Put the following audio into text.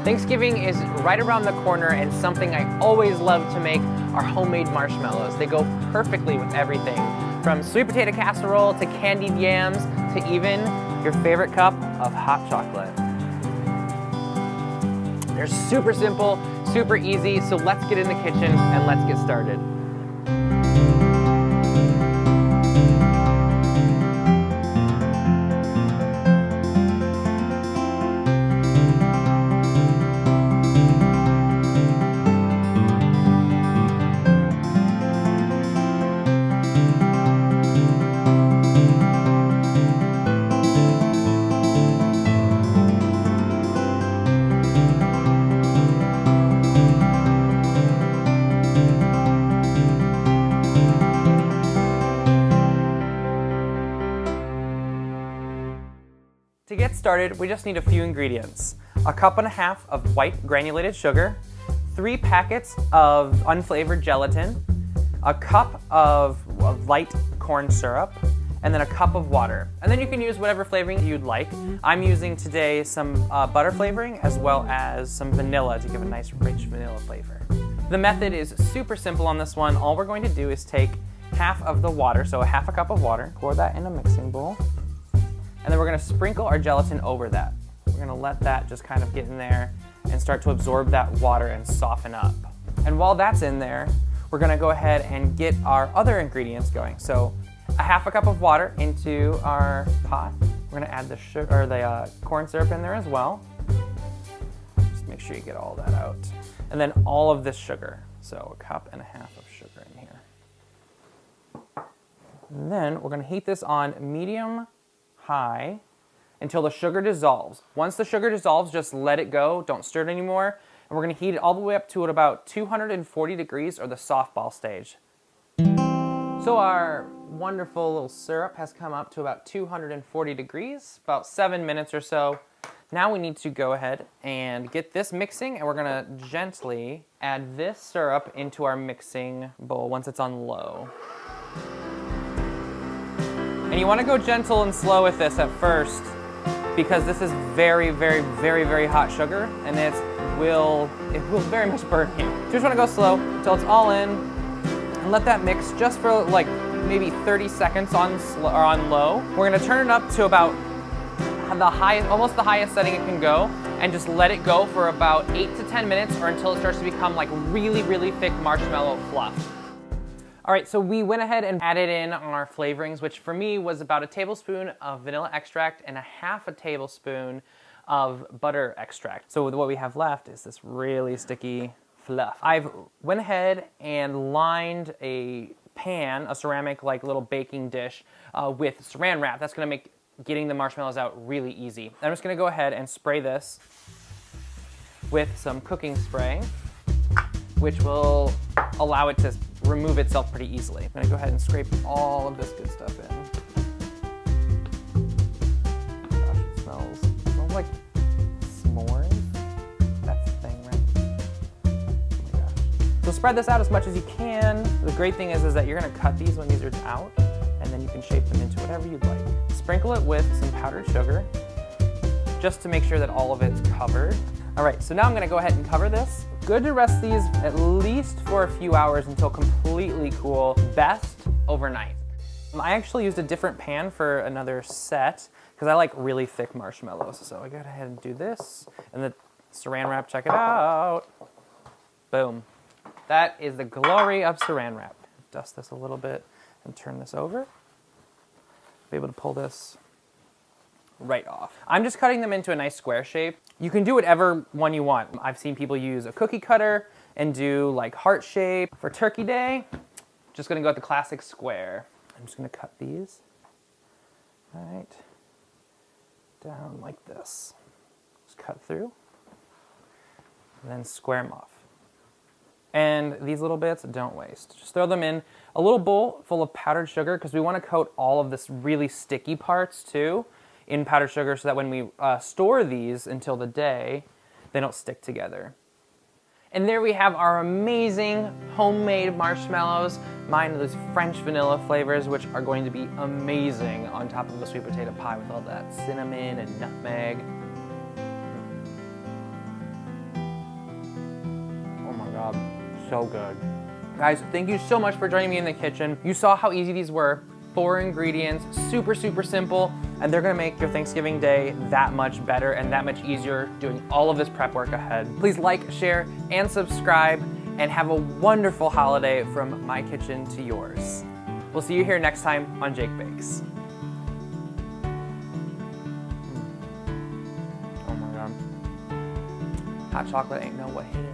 Thanksgiving is right around the corner, and something I always love to make are homemade marshmallows. They go perfectly with everything, from sweet potato casserole to candied yams to even your favorite cup of hot chocolate. They're super simple, super easy, so let's get in the kitchen and let's get started. To get started, we just need a few ingredients. A cup and a half of white granulated sugar, 3 packets of unflavored gelatin, a cup of light corn syrup, and then a cup of water. And then you can use whatever flavoring you'd like. I'm using today some butter flavoring as well as some vanilla to give a nice rich vanilla flavor. The method is super simple on this one. All we're going to do is take half of the water, so a half a cup of water, pour that in a mixing bowl. And then we're going to sprinkle our gelatin over that. We're going to let that just kind of get in there and start to absorb that water and soften up. And while that's in there, we're going to go ahead and get our other ingredients going. So a half a cup of water into our pot. We're going to add the sugar or the corn syrup in there as well. Just make sure you get all that out. And then all of this sugar. So a cup and a half of sugar in here. And then we're going to heat this on medium high until the sugar dissolves. Once the sugar dissolves, just let it go. Don't stir it anymore. And we're going to heat it all the way up to about 240 degrees or the softball stage. So our wonderful little syrup has come up to about 240 degrees, about 7 minutes or so. Now we need to go ahead and get this mixing, and we're going to gently add this syrup into our mixing bowl once it's on low. And you want to go gentle and slow with this at first because this is very, very, very, very hot sugar, and it will very much burn you. So you just want to go slow until it's all in and let that mix just for like maybe 30 seconds on low. We're going to turn it up to about the highest, almost the highest setting it can go, and just let it go for about 8 to 10 minutes or until it starts to become like really, really thick marshmallow fluff. All right, so we went ahead and added in our flavorings, which for me was about a tablespoon of vanilla extract and a half a tablespoon of butter extract. So what we have left is this really sticky fluff. I've went ahead and lined a pan, a ceramic like little baking dish with saran wrap. That's gonna make getting the marshmallows out really easy. I'm just gonna go ahead and spray this with some cooking spray, which will allow it to remove itself pretty easily. I'm gonna go ahead and scrape all of this good stuff in. Gosh, it smells like s'mores. That's the thing, right? Oh my gosh. So spread this out as much as you can. The great thing is that you're gonna cut these when these are out, and then you can shape them into whatever you'd like. Sprinkle it with some powdered sugar, just to make sure that all of it's covered. All right, so now I'm gonna go ahead and cover this. Good to rest these at least for a few hours until completely cool, best overnight. I actually used a different pan for another set because I like really thick marshmallows. So I go ahead and do this, and the saran wrap, check it out. Boom. That is the glory of saran wrap. Dust this a little bit and turn this over. Be able to pull this right off. I'm just cutting them into a nice square shape. You can do whatever one you want. I've seen people use a cookie cutter and do like heart shape. For Turkey Day, just gonna go with the classic square. I'm just gonna cut these, right, down like this. Just cut through, and then square them off. And these little bits, don't waste. Just throw them in a little bowl full of powdered sugar because we wanna coat all of this really sticky parts too in powdered sugar so that when we store these until the day, they don't stick together. And there we have our amazing homemade marshmallows. Mine are those French vanilla flavors, which are going to be amazing on top of the sweet potato pie with all that cinnamon and nutmeg. job. So good. Guys, thank you so much for joining me in the kitchen. You saw how easy these were. 4 ingredients, super, super simple, and they're gonna make your Thanksgiving day that much better and that much easier doing all of this prep work ahead. Please like, share, and subscribe, and have a wonderful holiday from my kitchen to yours. We'll see you here next time on Jake Bakes. Oh my God. Hot chocolate ain't know what hit it.